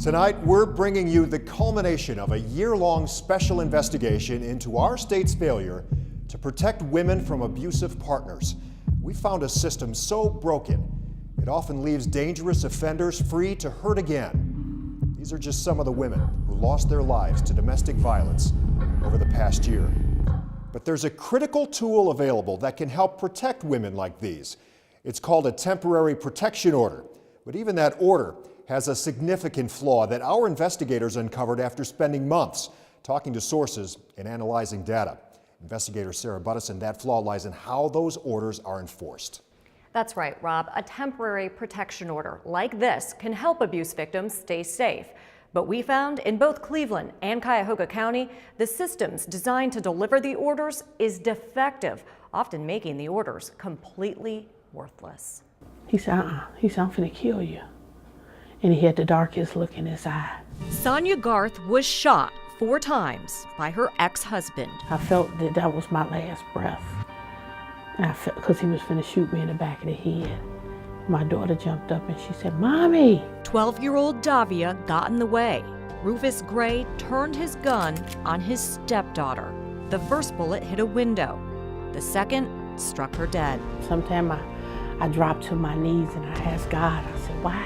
Tonight, we're bringing you the culmination of a year-long special investigation into our state's failure to protect women from abusive partners. We found a system so broken, it often leaves dangerous offenders free to hurt again. These are just some of the women who lost their lives to domestic violence over the past year. But there's a critical tool available that can help protect women like these. It's called a temporary protection order. But even that order has a significant flaw that our investigators uncovered after spending months talking to sources and analyzing data. Investigator Sarah Buttison, that flaw lies in how those orders are enforced. That's right, Rob. A temporary protection order like this can help abuse victims stay safe. But we found in both Cleveland and Cuyahoga County, the systems designed to deliver the orders is defective, often making the orders completely worthless. He said, He said, I'm finna kill you. And he had the darkest look in his eye. Sonia Garth was shot 4 times by her ex-husband. I felt that that was my last breath. And I felt, because he was finna shoot me in the back of the head. My daughter jumped up and she said, Mommy! 12-year-old Davia got in the way. Rufus Gray turned his gun on his stepdaughter. The first bullet hit a window. The second struck her dead. Sometimes I dropped to my knees and I asked God, I said, why?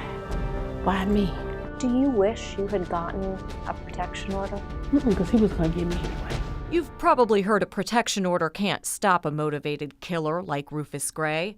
Why me? Do you wish you had gotten a protection order? Because he was gonna get me anyway. You've probably heard a protection order can't stop a motivated killer like Rufus Gray.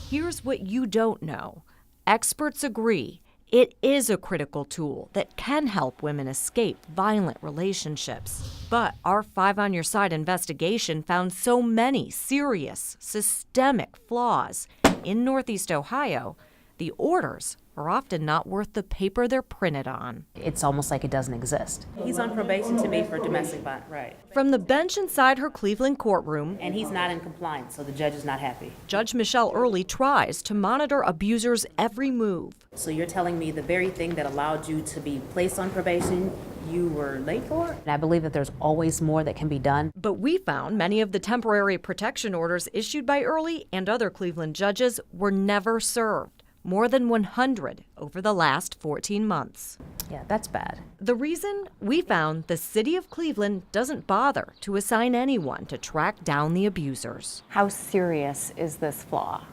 Here's what you don't know. Experts agree it is a critical tool that can help women escape violent relationships. But our 5 on Your Side investigation found so many serious, systemic flaws. In Northeast Ohio, the orders are often not worth the paper they're printed on. It's almost like it doesn't exist. He's on probation to me for domestic violence, right. From the bench inside her Cleveland courtroom, And he's not in compliance, so the judge is not happy. Judge Michelle Early tries to monitor abusers' every move. So you're telling me the very thing that allowed you to be placed on probation, you were late for? And I believe that there's always more that can be done. But we found many of the temporary protection orders issued by Early and other Cleveland judges were never served. More than 100 over the last 14 months. Yeah, that's bad. The reason? We found the city of Cleveland doesn't bother to assign anyone to track down the abusers. How serious is this flaw?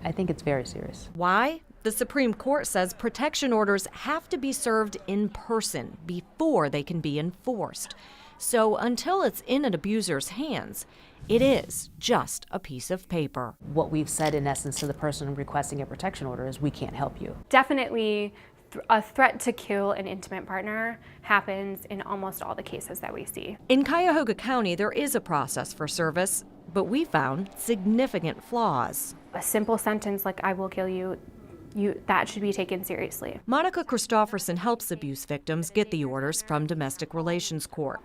I think it's very serious. Why? The Supreme Court says protection orders have to be served in person before they can be enforced. So until it's in an abuser's hands, it is just a piece of paper. What we've said in essence to the person requesting a protection order is we can't help you. Definitely a threat to kill an intimate partner happens in almost all the cases that we see. In Cuyahoga County, there is a process for service, but we found significant flaws. A simple sentence like, I will kill you, that should be taken seriously. Monica Christofferson helps abuse victims get the orders from Domestic Relations Court.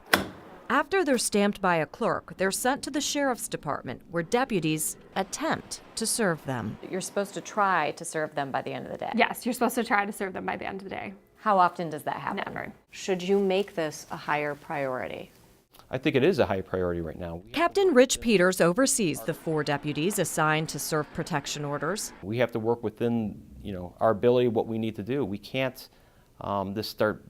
After they're stamped by a clerk, they're sent to the Sheriff's Department, where deputies attempt to serve them. You're supposed to try to serve them by the end of the day. Yes, you're supposed to try to serve them by the end of the day. How often does that happen? Never. Should you make this a higher priority? I think it is a high priority right now. Captain Rich Peters oversees the 4 deputies assigned to serve protection orders. We have to work within, our ability, what we need to do. We can't just start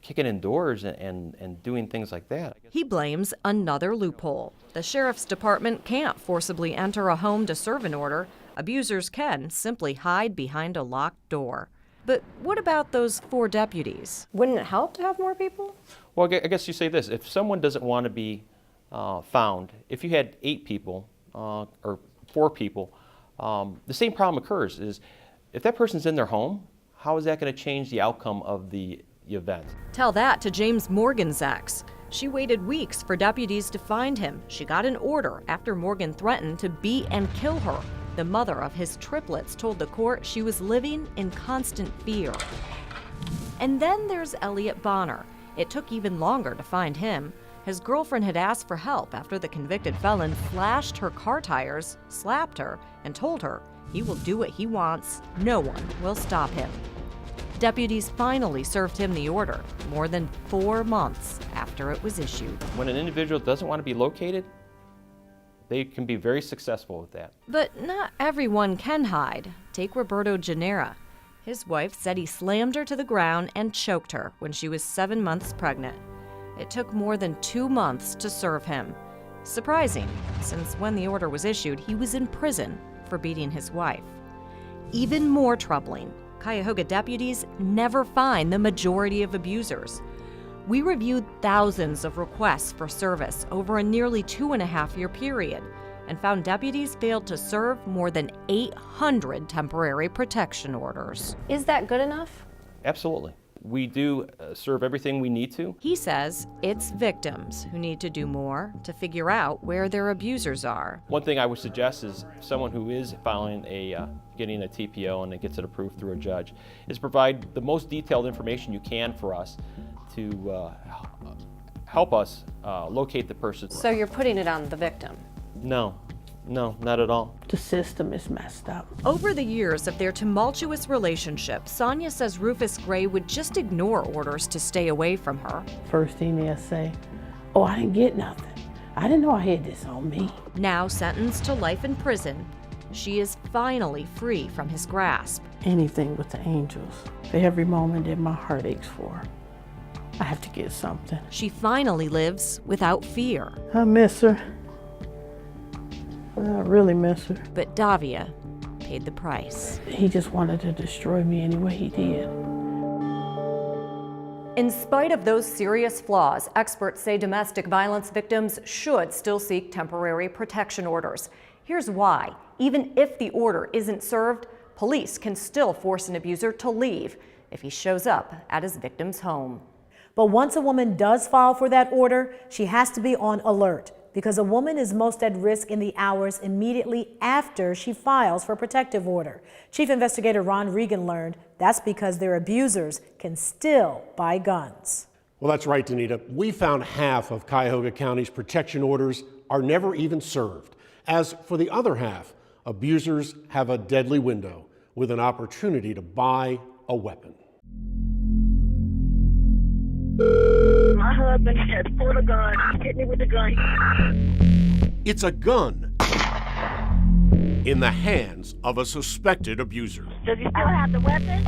kicking in doors and doing things like that. He blames another loophole. The Sheriff's Department can't forcibly enter a home to serve an order. Abusers can simply hide behind a locked door. But what about those 4 deputies? Wouldn't it help to have more people? Well, I guess you say this, if someone doesn't want to be found, if you had 8 people or 4 people, the same problem occurs is if that person's in their home, how is that going to change the outcome of the event? Tell that to James Morgan's ex. She waited weeks for deputies to find him. She got an order after Morgan threatened to beat and kill her. The mother of his triplets told the court she was living in constant fear. And then there's Elliot Bonner. It took even longer to find him. His girlfriend had asked for help after the convicted felon slashed her car tires, slapped her, and told her he will do what he wants. No one will stop him. Deputies finally served him the order, more than 4 months after it was issued. When an individual doesn't want to be located, they can be very successful with that. But not everyone can hide. Take Roberto Genera. His wife said he slammed her to the ground and choked her when she was 7 months pregnant. It took more than 2 months to serve him. Surprising, since when the order was issued, he was in prison for beating his wife. Even more troubling, Cuyahoga deputies never find the majority of abusers. We reviewed thousands of requests for service over a nearly 2.5-year period and found deputies failed to serve more than 800 temporary protection orders. Is that good enough? Absolutely. We do serve everything we need to. He says it's victims who need to do more to figure out where their abusers are. One thing I would suggest is someone who is filing getting a TPO and it gets it approved through a judge is provide the most detailed information you can for us to help us locate the person. So you're putting it on the victim? No, not at all. The system is messed up. Over the years of their tumultuous relationship, Sonia says Rufus Gray would just ignore orders to stay away from her. First thing they'll say, oh, I didn't get nothing. I didn't know I had this on me. Now sentenced to life in prison, she is finally free from his grasp. Anything with the angels. For every moment that my heart aches for, I have to get something. She finally lives without fear. I miss her. I really miss her. But Davia paid the price. He just wanted to destroy me any way he did. In spite of those serious flaws, experts say domestic violence victims should still seek temporary protection orders. Here's why. Even if the order isn't served, police can still force an abuser to leave if he shows up at his victim's home. But once a woman does file for that order, she has to be on alert, because a woman is most at risk in the hours immediately after she files for a protective order. Chief Investigator Ron Regan learned that's because their abusers can still buy guns. Well, that's right, Danita. We found half of Cuyahoga County's protection orders are never even served. As for the other half, abusers have a deadly window with an opportunity to buy a weapon. My husband has pulled a gun, hit me with the gun. It's a gun in the hands of a suspected abuser. Does he still have the weapon?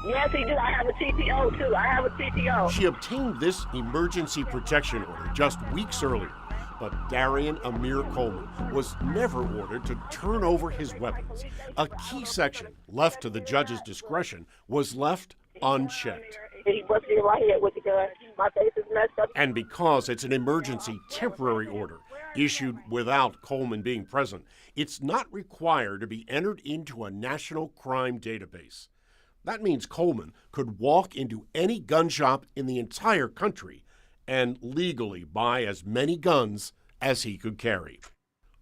Yes, he do. I have a TPO, too. I have a TPO. She obtained this emergency protection order just weeks earlier, but Darian Amir Coleman was never ordered to turn over his weapons. A key section left to the judge's discretion was left unchecked. He busted me right here with the gun. My face is messed up. And because it's an emergency temporary order issued without Coleman being present, it's not required to be entered into a national crime database. That means Coleman could walk into any gun shop in the entire country and legally buy as many guns as he could carry.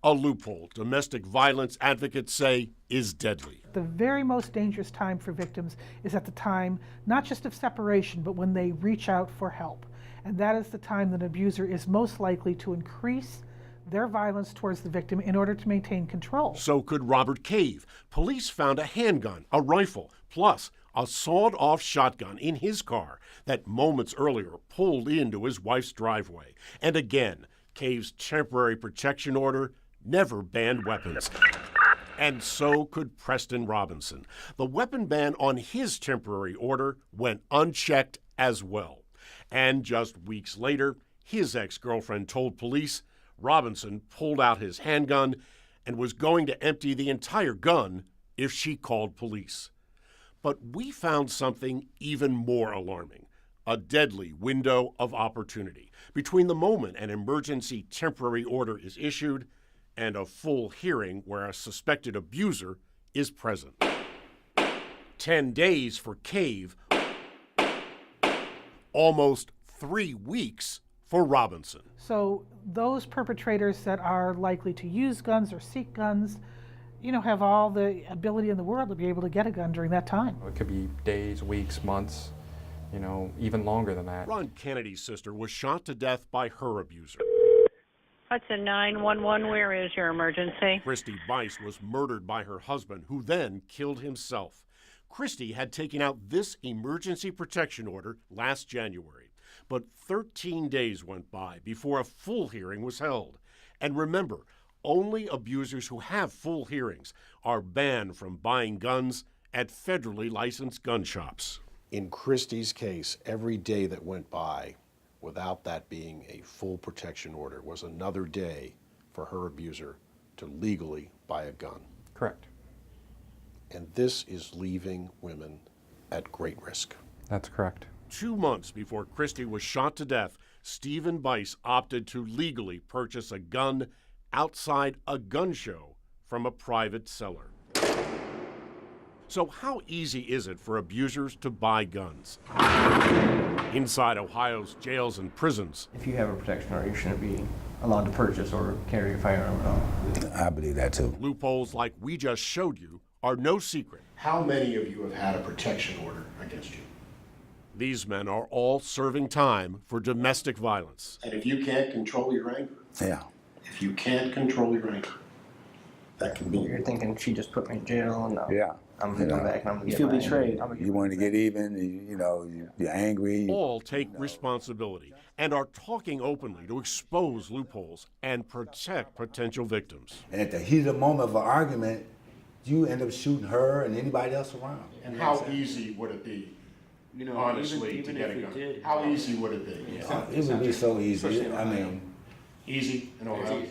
A loophole domestic violence advocates say is deadly. The very most dangerous time for victims is at the time, not just of separation, but when they reach out for help. And that is the time that an abuser is most likely to increase their violence towards the victim in order to maintain control. So could Robert Cave. Police found a handgun, a rifle, plus a sawed-off shotgun in his car that moments earlier pulled into his wife's driveway. And again, Cave's temporary protection order never banned weapons. And so could Preston Robinson. The weapon ban on his temporary order went unchecked as well. And just weeks later, his ex-girlfriend told police Robinson pulled out his handgun and was going to empty the entire gun if she called police. But we found something even more alarming, a deadly window of opportunity between the moment an emergency temporary order is issued and a full hearing where a suspected abuser is present. 10 days for Cave, almost 3 weeks for Robinson. So those perpetrators that are likely to use guns or seek guns, have all the ability in the world to be able to get a gun during that time. It could be days, weeks, months, even longer than that. Ron Kennedy's sister was shot to death by her abuser. Hudson 911, where is your emergency? Christy Bice was murdered by her husband, who then killed himself. Christy had taken out this emergency protection order last January, but 13 days went by before a full hearing was held. And remember, only abusers who have full hearings are banned from buying guns at federally licensed gun shops. In Christie's case, every day that went by without that being a full protection order was another day for her abuser to legally buy a gun. Correct. And this is leaving women at great risk. That's correct. 2 months before Christie was shot to death, Stephen Bice opted to legally purchase a gun outside a gun show from a private seller. So how easy is it for abusers to buy guns? Inside Ohio's jails and prisons, If you have a protection order, you shouldn't be allowed to purchase or carry a firearm at all. I believe that too. loopholes like we just showed you are no secret. How many of you have had a protection order against you? These men are all serving time for domestic violence. And if you can't control your anger, if you can't control your anger, that can be. You're thinking she just put me in jail and I'm You gonna come know, back and I'm gonna you get feel my betrayed. anger. You want to get even, you're angry. All take responsibility and are talking openly to expose loopholes and protect potential victims. And at the heat of the moment of an argument, you end up shooting her and anybody else around. And how easy would it be, honestly, to get a gun? How easy would it be? It would be so easy. I mean, Easy and all that?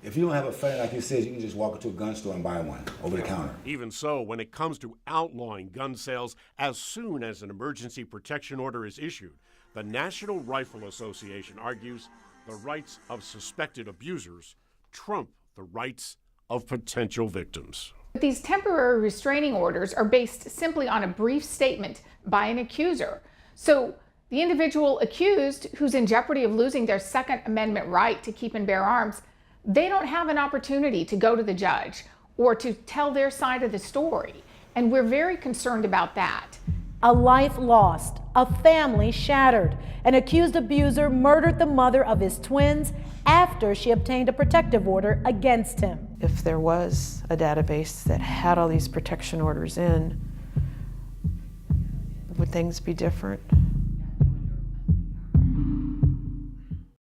if you don't have a felony, like you said, you can just walk into a gun store and buy one over the counter. Even so, when it comes to outlawing gun sales as soon as an emergency protection order is issued, the National Rifle Association argues the rights of suspected abusers trump the rights of potential victims. These temporary restraining orders are based simply on a brief statement by an accuser. So the individual accused who's in jeopardy of losing their Second Amendment right to keep and bear arms, they don't have an opportunity to go to the judge or to tell their side of the story. And we're very concerned about that. A life lost, a family shattered. An accused abuser murdered the mother of his twins after she obtained a protective order against him. If there was a database that had all these protection orders in, would things be different?